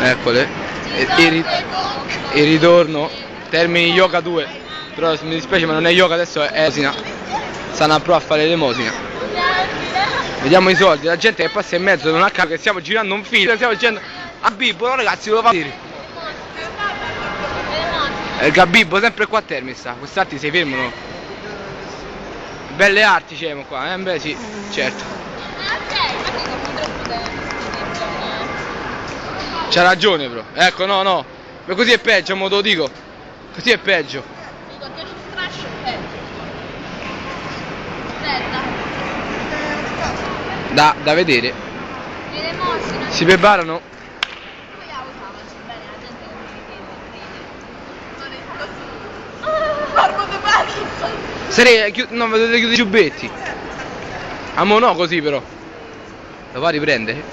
Eccole. Il ritorno. Termini yoga 2. Però mi dispiace ma non è yoga, adesso è elemosina. Stanno a provare a fare l'elemosina. Vediamo i soldi, la gente che passa in mezzo non ha capito che stiamo girando un film, stiamo dicendo a Bibbo, no ragazzi, lo fa dire. Il Gabibbo sempre qua a Termini sta, quest'altri si fermano. Belle arti c'è qua, beh sì, certo. C'ha ragione però, ecco no, ma così è peggio, mo te lo dico. Così è peggio. Da vedere. Si preparano? No, vedete chiudere i giubbetti. A mo no così però. Lo va a riprendere?